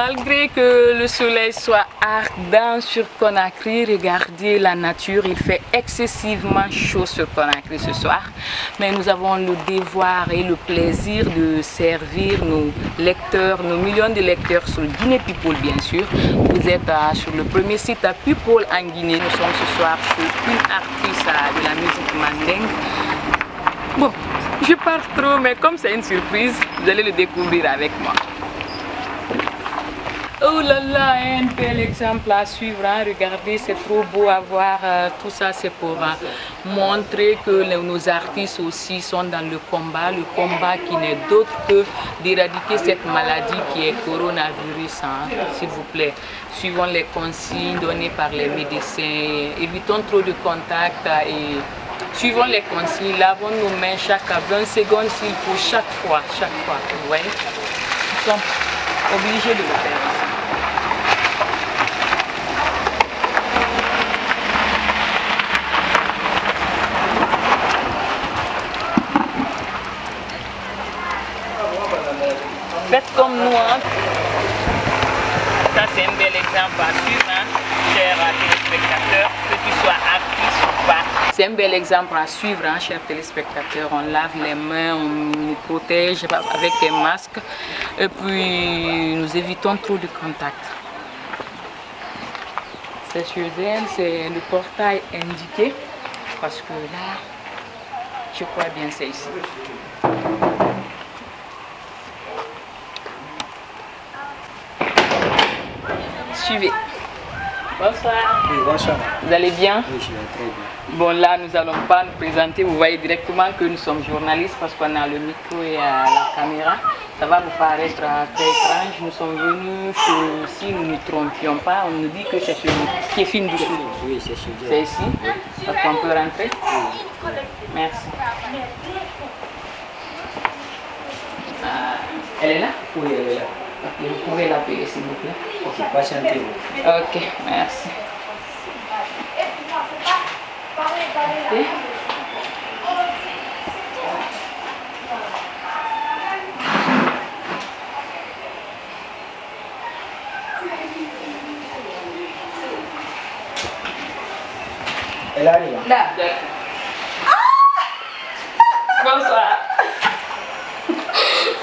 Malgré que le soleil soit ardent sur Conakry, regardez la nature, il fait excessivement chaud sur Conakry ce soir. Mais nous avons le devoir et le plaisir de servir nos lecteurs, nos millions de lecteurs sur Guinée People bien sûr. Vous êtes sur le premier site à People en Guinée. Nous sommes ce soir chez une artiste de la musique mandingue. Bon, je parle trop, mais comme c'est une surprise, vous allez le découvrir avec moi. Oh là là, un bel exemple à suivre, hein. Regardez, c'est trop beau à voir. Tout ça, c'est pour montrer que nos artistes aussi sont dans le combat qui n'est d'autre que d'éradiquer cette maladie qui est coronavirus, hein. S'il vous plaît, suivons les consignes données par les médecins, évitons trop de contacts et suivons les consignes, lavons nos mains chaque 20 secondes s'il faut, chaque fois, vous voyez. Nous sommes obligés de le faire. Faites comme nous, hein. Ça c'est un bel exemple à suivre, hein, chers téléspectateurs, que tu sois artiste ou pas. C'est un bel exemple à suivre, hein, chers téléspectateurs. On lave les mains, on nous protège avec des masques et puis nous évitons trop de contact. C'est sur elle, c'est le portail indiqué parce que là, je crois bien c'est ici. Suivez. Bonsoir. Oui, bonsoir. Vous allez bien? Oui, je vais très bien. Bon, là, nous n'allons pas nous présenter. Vous voyez directement que nous sommes journalistes parce qu'on a le micro et la caméra. Ça va vous paraître très étrange. Nous sommes venus si nous ne nous trompions pas. On nous dit que c'est celui qui est fine dessous. Oui, c'est celui. C'est ici. Oui. On peut rentrer? Oui. Merci. Elle est là? Oui, elle est là. Ok, vous pouvez l'appeler s'il vous plaît. Ok, patientez. Ok, merci. Okay. Elle arrive. Là. Bonsoir.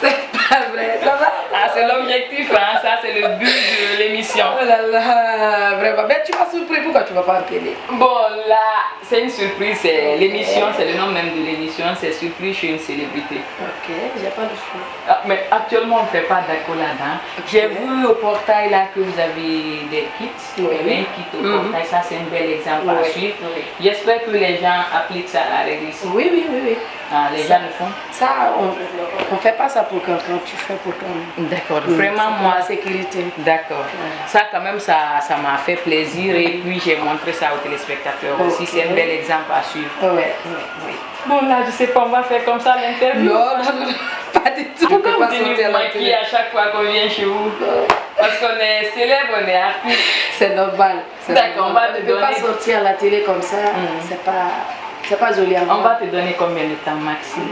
C'est pas vrai, ça va? Ah, c'est l'objectif, hein? Ça c'est le but de l'émission. Oh là là, vraiment. Mais tu m'as surpris, pourquoi tu ne vas pas appeler? Bon, là, c'est une surprise. L'émission, c'est le nom même de l'émission, c'est surprise chez une célébrité. Ok, j'ai pas de choix. Ah, mais actuellement, on ne fait pas d'accolade. Hein? J'ai vu au portail là que vous avez des kits. Oui. Il y avait un kit au portail, ça c'est un bel exemple à suivre. Oui. J'espère que les gens appliquent ça à la règle ici. Oui, oui, oui, oui. Ah, les gens le font. Ça, on ne fait pas ça pour quelqu'un, tu fais pour toi-même. D'accord, vraiment moi. La sécurité. D'accord. Ça quand même, ça m'a fait plaisir et puis j'ai montré ça aux téléspectateurs aussi. C'est un bel exemple à suivre. Oui, oui, oui. Bon là, je sais pas, on va faire comme ça l'interview. Non, pas du tout. Pourquoi On peut vous pas tenez sortir vous la maquiller télé. à chaque fois qu'on vient chez vous? Parce qu'on est célèbre, on est artiste. C'est normal. D'accord, on va te ne peut pas donner. sortir à la télé comme ça, c'est pas joli à On voir. va te donner combien de temps maximum?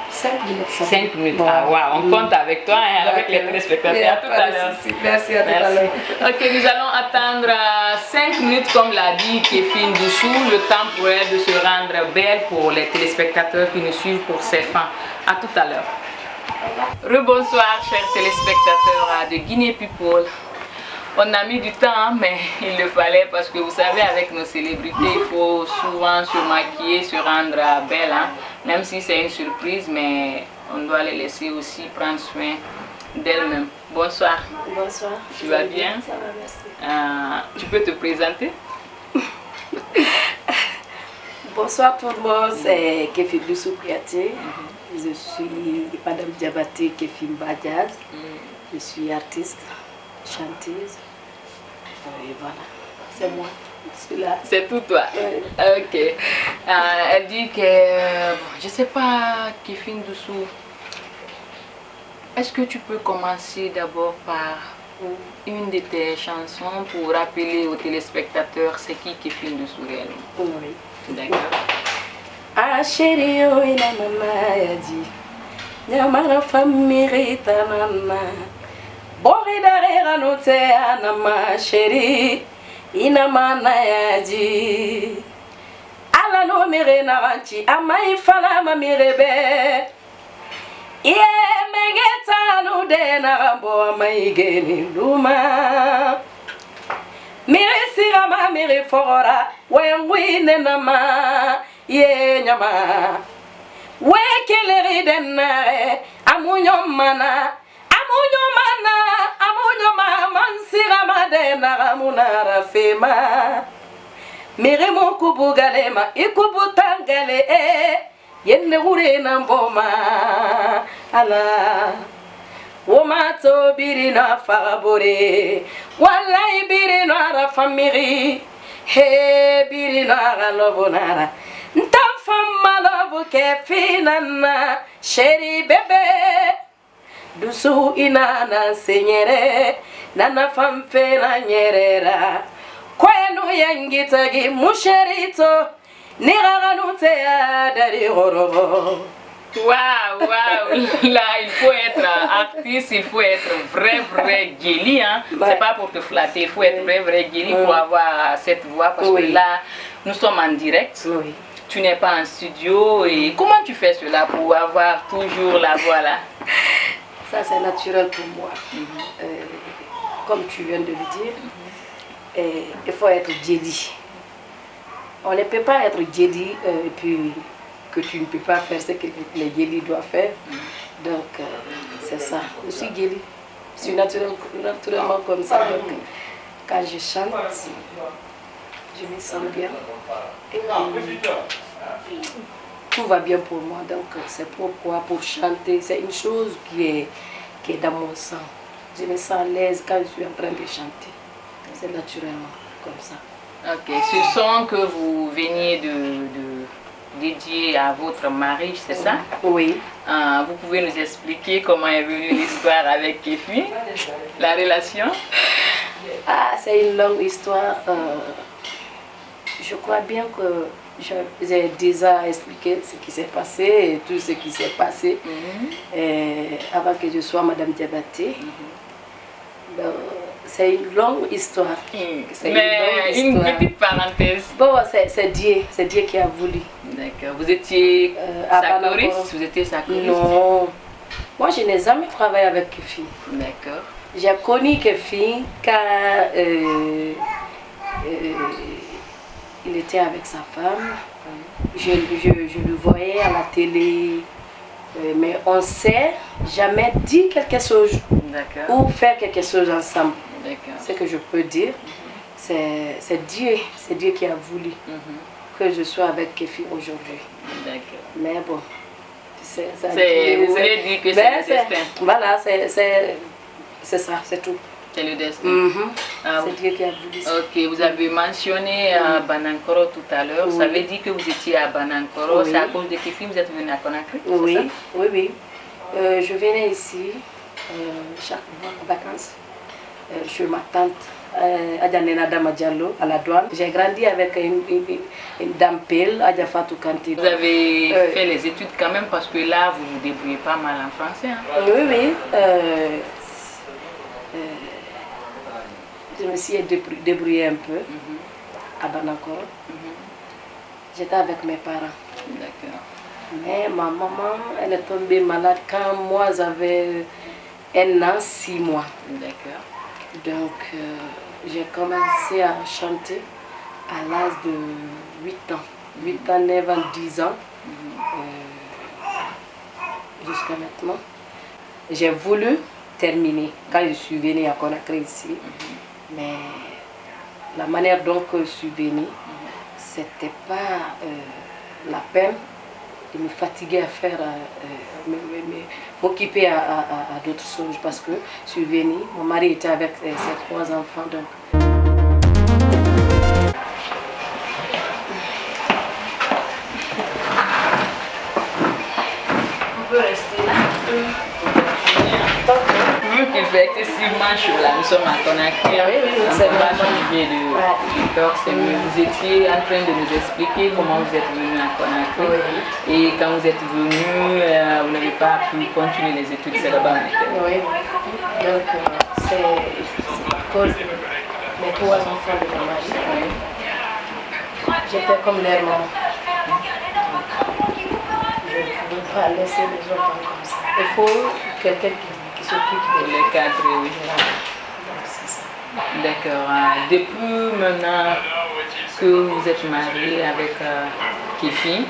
5 minutes. 5 minutes. Bon. Ah, wow, on compte avec toi, hein, avec les téléspectateurs. À tout à l'heure. Merci, à tout à l'heure. Ok, nous allons attendre 5 minutes, comme l'a dit Kéfine Doussou, le temps pour elle de se rendre belle pour les téléspectateurs qui nous suivent pour ses fins. À tout à l'heure. Rebonsoir, chers téléspectateurs de Guinée People. On a mis du temps, mais il le fallait parce que vous savez, avec nos célébrités, il faut souvent se maquiller, se rendre belle, hein? Même si c'est une surprise, mais on doit les laisser aussi prendre soin d'elles-mêmes. Bonsoir. Bonsoir. Tu vas bien? Ça va, merci. Tu peux te présenter? Bonsoir tout le monde, c'est Kéfine Doussou Kouyaté. Je suis Madame Diabaté Kéfine Badiad. Je suis artiste, chanteuse. Et voilà, c'est moi. Je suis là. C'est tout toi? Oui. Ok. Elle dit que, bon, je sais pas, Kéfine Doussou, est-ce que tu peux commencer d'abord par une de tes chansons pour rappeler aux téléspectateurs c'est qui Kéfine Doussou réellement? Oui. D'accord. Ah chérie, oh, ina mama ya dit. Nyamara famille ta mama. Bori darera note anama chéri inama nayaji ala no mere na ranchi amai fala ma mirebe ye megeta no de na rambo amai geni luma mere sirama mere fora wen wine nama ye nyama we keleri denare amunyo mana mansira madena ramunara fema mere mo kubugalema ikubutangale yenne ure namboma ala womato birina fabore wallahi birina ra famiri he birina ra lobonara ntamfamma lobu kefinana sheri bebe dusu inana senyere nana famfe na nyerera kwenu yangitagi musherito niraganu te dari gorobo. Waouh, waouh, là il faut être artiste, il faut être vrai guéli, hein. C'est pas pour te flatter, il faut être vrai guéli pour avoir cette voix parce que là nous sommes en direct. Tu n'es pas en studio et comment tu fais cela pour avoir toujours la voix là? Ça c'est naturel pour moi. Comme tu viens de le dire, il faut être Jedi. On ne peut pas être Jedi et puis que tu ne peux pas faire ce que les Jedi doivent faire. Donc c'est ça. Je suis Jedi. Je suis naturellement comme ça. Donc quand je chante, je me sens bien. Et tout va bien pour moi. Donc c'est pourquoi pour chanter, c'est une chose qui est dans mon sang. Je me sens à l'aise quand je suis en train de chanter. C'est naturellement comme ça. Ok, ce son que vous veniez de dédier à votre mari, c'est ça? Oui. Vous pouvez nous expliquer comment est venue l'histoire avec Kefi, la relation? Ah, c'est une longue histoire. Je crois bien que j'ai déjà expliqué ce qui s'est passé et tout ce qui s'est passé avant que je sois Madame Diabaté. C'est une longue histoire. Mais une petite parenthèse. Bon, c'est Dieu qui a voulu. D'accord. Vous étiez sacoriste? Vous étiez sacoriste? Non. Moi, je n'ai jamais travaillé avec Kefi. D'accord. J'ai connu Kefi quand il était avec sa femme. Je le voyais à la télé. Mais on ne s'est jamais dit quelque chose ou faire quelque chose ensemble. Ce que je peux dire, c'est Dieu qui a voulu que je sois avec Kefi aujourd'hui. Mais bon, vous allez dire que c'est le destin. Voilà, c'est ça, c'est tout. C'est le destin. C'est Dieu qui a voulu ça. Ok, vous avez mentionné Banankoro tout à l'heure. Ça veut dire que vous étiez à Banankoro. C'est à cause de Kefi que vous êtes venu à Conakry? Oui, oui. Je venais ici chaque mois en vacances. Chez ma tante Adjanena Damadjalo à la douane. J'ai grandi avec une dame pelle, Adja Fatou Kanté. Vous avez fait les études quand même parce que là vous vous débrouillez pas mal en français. Hein? Oui. Je me suis débrouillée un peu à Banankoro. J'étais avec mes parents. D'accord. Mais ma maman, elle est tombée malade quand moi j'avais 1 an, 6 mois. D'accord. Donc j'ai commencé à chanter à l'âge de 8 ans. 8 ans, 9 ans, 10 ans. Jusqu'à maintenant. J'ai voulu terminer quand je suis venue à Conakry ici. Mais la manière dont je suis venue, c'était pas la peine de me fatiguer à faire, m'occuper à d'autres choses parce que je suis venue, mon mari était avec ses 3 enfants. Donc. On peut rester là. Vu qu'il fait excessivement chaud là, nous sommes à Conakry, on va changer de corps, c'est mieux. Vous étiez en train de nous expliquer comment vous êtes venu à Conakry et quand vous êtes venu, vous n'avez pas pu continuer les études, c'est là-bas. Oui, donc c'est à cause de mes 3 enfants de mon mari. J'étais comme leur maman. Je ne pouvais pas laisser les enfants comme ça. Il faut quelqu'un qui s'occupe de Les cadres, oui. Donc c'est ça. D'accord. Depuis maintenant que vous êtes marié avec Kefi,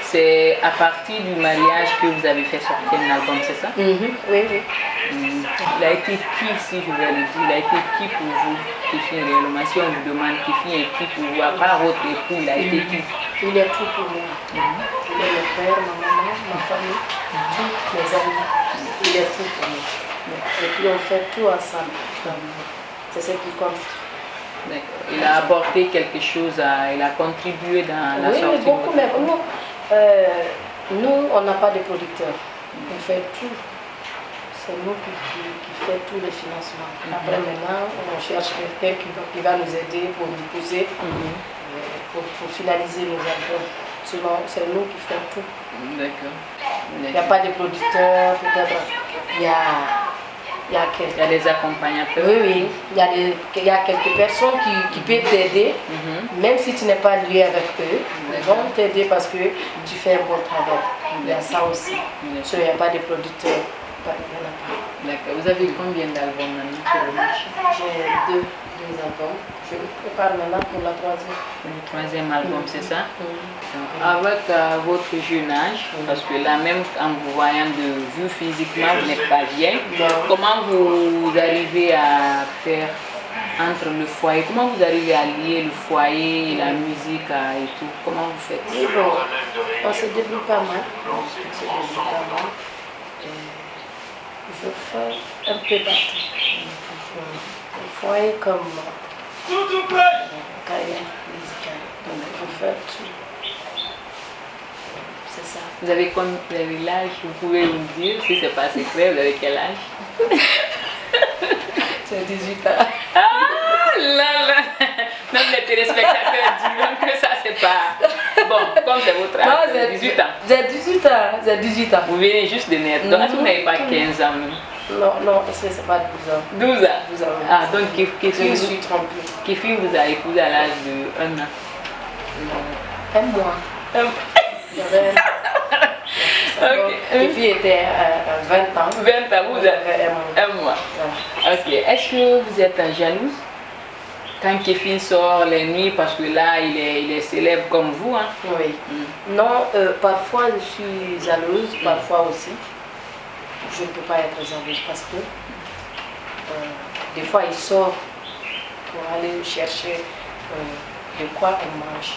c'est à partir du mariage que vous avez fait sortir un album, c'est ça? Oui, oui. Il a été qui, si je vais le dire, il a été qui pour vous, Kefi, réellement? Si on vous demande Kefi est qui pour vous, à part votre époux, il a été qui? Il est tout pour moi. Il est mon père, ma maman, ma famille, tous mes amis. Il est tout pour moi. Et puis on fait tout ensemble. C'est ce qui compte. D'accord. Il a apporté quelque chose, il a contribué dans la sortie. Oui, beaucoup, mais nous, on n'a pas de producteur. On fait tout. C'est nous qui fait tous les financements. Après, maintenant, on cherche quelqu'un qui va nous aider pour nous pousser, pour finaliser nos albums. Sinon, c'est nous qui faisons tout. D'accord. Il n'y a pas de producteur, peut-être. Il y a quelques... Il y a des accompagnateurs. Oui, oui. Il y a quelques personnes qui peuvent t'aider, même si tu n'es pas lié avec eux. Ils vont t'aider parce que tu fais un bon travail. Il y a ça aussi. Il n'y a pas de producteur. D'accord. Vous avez combien d'albums maintenant sur le marché? J'ai deux albums. Je prépare maintenant pour la 3e. Le 3e album, c'est ça? Avec votre jeune âge, parce que là même en vous voyant de vue physiquement, vous n'êtes pas vieille. Comment vous arrivez à faire entre le foyer, comment vous arrivez à lier le foyer, la musique et tout? Comment vous faites? Oui, bon, on se débrouille pas mal. Je fais un peu partout. Le foyer comme carrière musicale. Donc je fais tout. C'est ça. Vous avez quel âge? Vous pouvez nous dire, si c'est pas secret, vous avez quel âge? J'ai 18 ans. Ah là là! Même les téléspectateurs disent que ça c'est pas... Bon, comme c'est votre âge, Non, j'ai 18 ans. J'ai 18 ans. J'ai 18 ans. Vous venez juste de naître, donc vous n'avez pas 15 ans même. Non, c'est pas 12 ans. 12 ans? 12 ans. Ah, donc Je me suis trompée. Kefi vous a épousé à l'âge de 1 an. Un mois. J'avais un mois. Ok. Les filles étaient à 20 ans. 20 ans, vous avez J'avais un mois. Ok. Est-ce que vous êtes jalouse quand Kefi sort les nuits, parce que là il est célèbre comme vous, hein? Oui. Non, parfois je suis jalouse, parfois aussi. Je ne peux pas être jalouse parce que des fois il sort pour aller chercher de quoi on mange.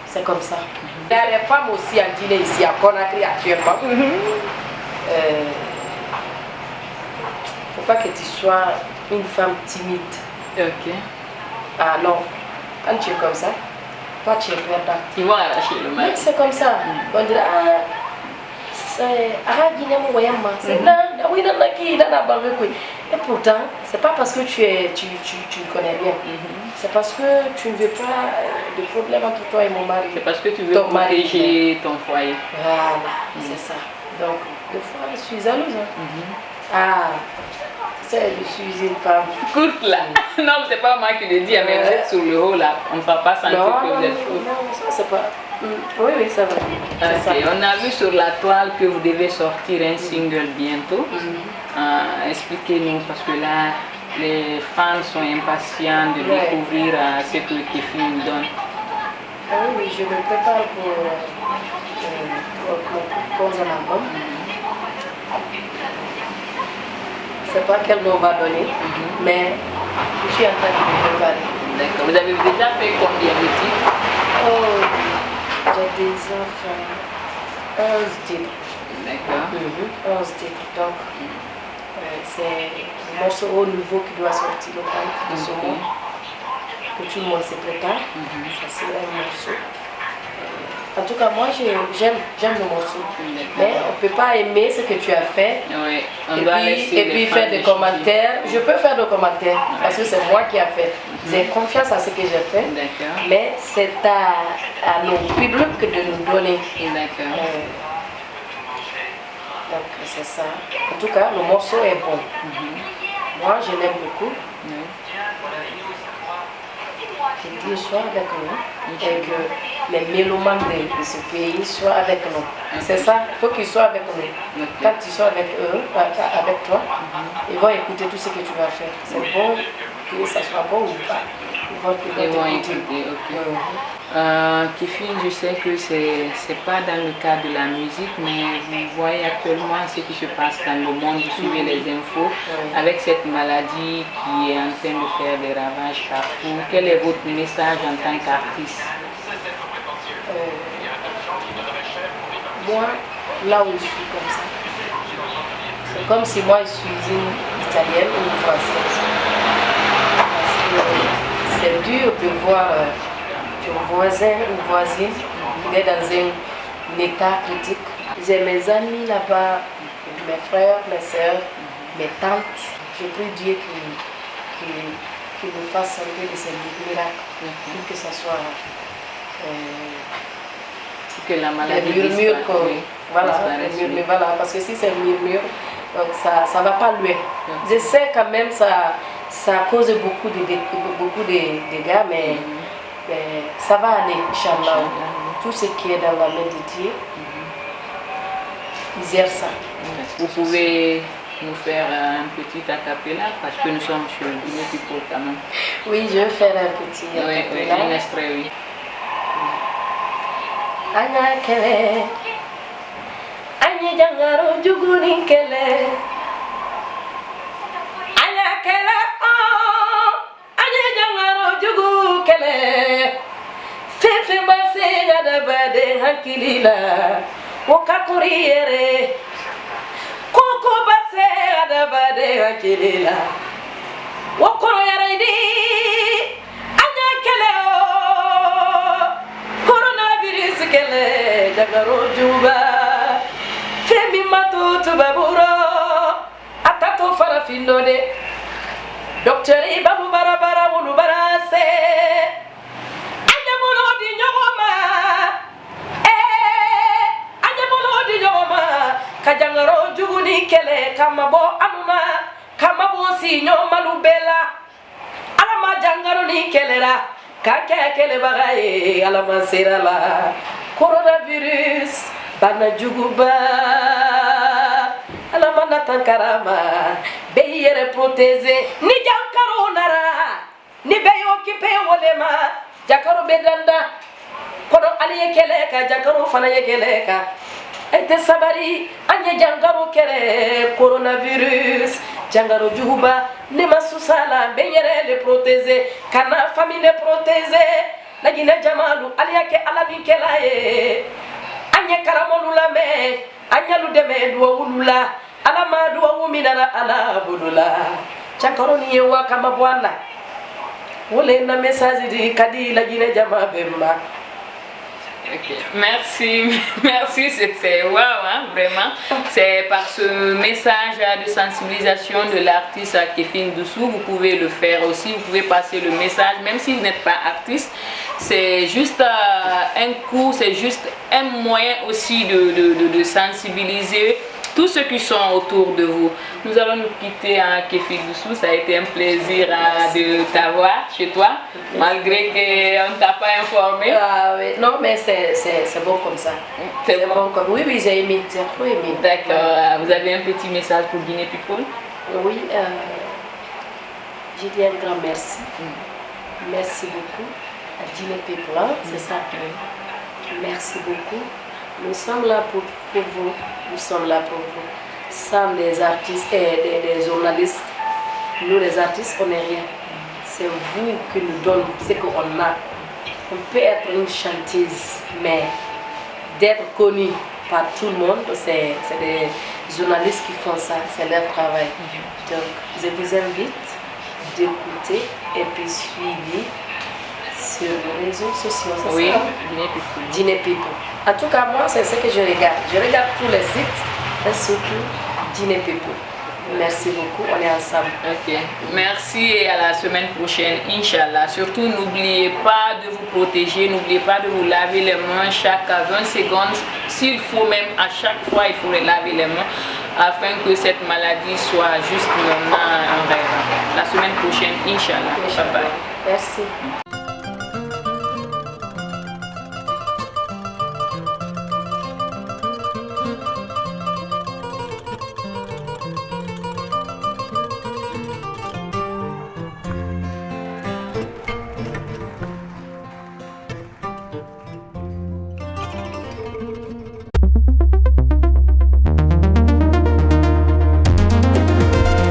C'est comme ça. Il y a des femmes aussi en Guinée, ici à Conakry actuellement. Il ne faut pas que tu sois une femme timide. Ok. Ah non, quand tu es comme ça, toi tu es perdant. Ils vont arracher le Mais mal. c'est comme ça. On dirait, c'est là, oui, et pourtant, c'est pas parce que tu ne connais rien. C'est parce que tu ne veux pas de problème entre toi et mon mari. C'est parce que tu veux Ton mari. protéger ton foyer. Voilà, c'est ça. Donc, des fois, je suis jalouse. Ah, je suis une femme. Courte là. Non, c'est pas moi qui le dis, mais vous êtes sur le haut là. On ne va pas sentir que vous êtes courte. Non, ça c'est pas. Oui, c'est vrai. C'est ça. Ok, on a vu sur la toile que vous devez sortir un single bientôt. Expliquez-nous, parce que là, les fans sont impatients de découvrir ce que Kefi nous donne. Ah oui, je me prépare pour un album. Je ne sais pas quel nom on va donner, mais je suis en train de me préparer. D'accord. Vous avez déjà fait combien de titres? Oh, j'ai déjà fait 11 titres. D'accord. 11 titres. Donc, c'est un morceau nouveau qui doit sortir le 30 de ce mois. Que tout le monde se prépare. Ça c'est un morceau. En tout cas, moi j'aime le morceau. Mais on ne peut pas aimer ce que tu as fait. Oui, Et puis faire des commentaires. Je peux faire des commentaires parce que c'est moi qui ai fait. J'ai confiance à ce que j'ai fait. D'accord. Mais c'est à nos publics de nous donner. D'accord. Donc c'est ça. En tout cas, le morceau est bon. Moi, je l'aime beaucoup. Oui. Que Dieu soit avec nous et que les mélomanes de ce pays soient avec nous. C'est ça, il faut qu'ils soient avec nous. Ok. Quand tu sois avec eux, avec toi, ils vont écouter tout ce que tu vas faire. C'est bon, que ça soit bon ou pas. Ils vont écouter, t'écouter. ok. Kéfine, je sais que c'est pas dans le cadre de la musique, mais vous voyez actuellement ce qui se passe dans le monde, vous suivez les infos, avec cette maladie qui est en train de faire des ravages partout. Quel est votre message en tant qu'artiste? Moi, là où je suis comme ça, c'est comme si moi je suis une Italienne ou une Française. Parce que c'est dur de voir ton voisin ou voisine qui est dans un état critique. J'ai mes amis là-bas, mes frères, mes soeurs, mes tantes. Je prie Dieu qu'il me fasse un peu de ces miracles, pour que ça soit Que la maladie les murmures, disparaisse, voilà, disparaisse, les murmures, voilà, parce que si c'est murmure, donc ça va pas loin. Je sais quand même ça cause beaucoup de dégâts, mais ça va aller, Inch'Allah. Tout ce qui est dans la main de Dieu, ils gèrent ça. Vous pouvez nous faire un petit acapella parce que nous sommes sur Guinée People quand même. Oui, je vais faire un petit Oui, acapella. un extrait, oui. Anya kele, anya jangaro juguni kele, anya kele oh, anya jangaro jugu kele, fefe base gada bade hakilila, wakakuri yere, koko base gada bade hakilila, wakoro yere di, anya kele oh. Kele jagaro juba femi matutu baburo atato farafindo de docteur babu barabara wulu barase anya bolo di nyoma anya bolo di nyoma kajangaro juguni kele kama bo anuma kama bo si nyoma lubela alama jangaro ni kelera kake kele bagaye alama serala coronavirus bana juguba alama natankarama beyere proteze ni jankaro nara ni beyo kipe wolema jakaro bedanda kono ali kele ka jakaro fana kele ka ete sabari anye jankaro kele coronavirus jangaro juguba ne masusala beyere le proteze kana famille proteze la Guinée jamalu aliyake alabi kelaye anye karamolu lame anyalu deme duwa wulula alama duwa wuminara ala bulula chakaroni yewa kama bwana wole na message di kadi la Guinée jama bemba. Okay. Merci, c'est wow, hein, vraiment. C'est par ce message de sensibilisation de l'artiste Kéfine Doussou, vous pouvez le faire aussi, vous pouvez passer le message, même si vous n'êtes pas artiste, c'est juste un coup, c'est juste un moyen aussi de sensibiliser tous ceux qui sont autour de vous. Nous allons nous quitter à Kéfine Doussou. Ça a été un plaisir de t'avoir chez toi, malgré qu'on ne t'a pas informé. Oui. Non, mais c'est bon comme ça. C'est bon comme oui, j'ai aimé. D'accord. Vous avez un petit message pour Guinée People? Oui, je dis un grand merci. Merci beaucoup à Guinée People, c'est ça. Merci beaucoup. Nous sommes là pour vous. Nous sommes là pour vous. Sans les artistes et les journalistes, nous les artistes, on n'est rien. C'est vous qui nous donnez ce qu'on a. On peut être une chanteuse, mais d'être connu par tout le monde, c'est des journalistes qui font ça, c'est leur travail. Donc, je vous invite d'écouter et puis suivre sur les réseaux sociaux. Oui, Guinée People. En tout cas, moi, c'est ce que je regarde. Je regarde tous les sites et surtout Guinée People. Merci beaucoup, on est ensemble. Ok, merci et à la semaine prochaine, Inch'Allah. Surtout, n'oubliez pas de vous protéger, n'oubliez pas de vous laver les mains chaque 20 secondes. S'il faut même, à chaque fois, il faut les laver les mains. afin que cette maladie soit juste un rêve. La semaine prochaine, Inch'Allah. Bye bye. Merci.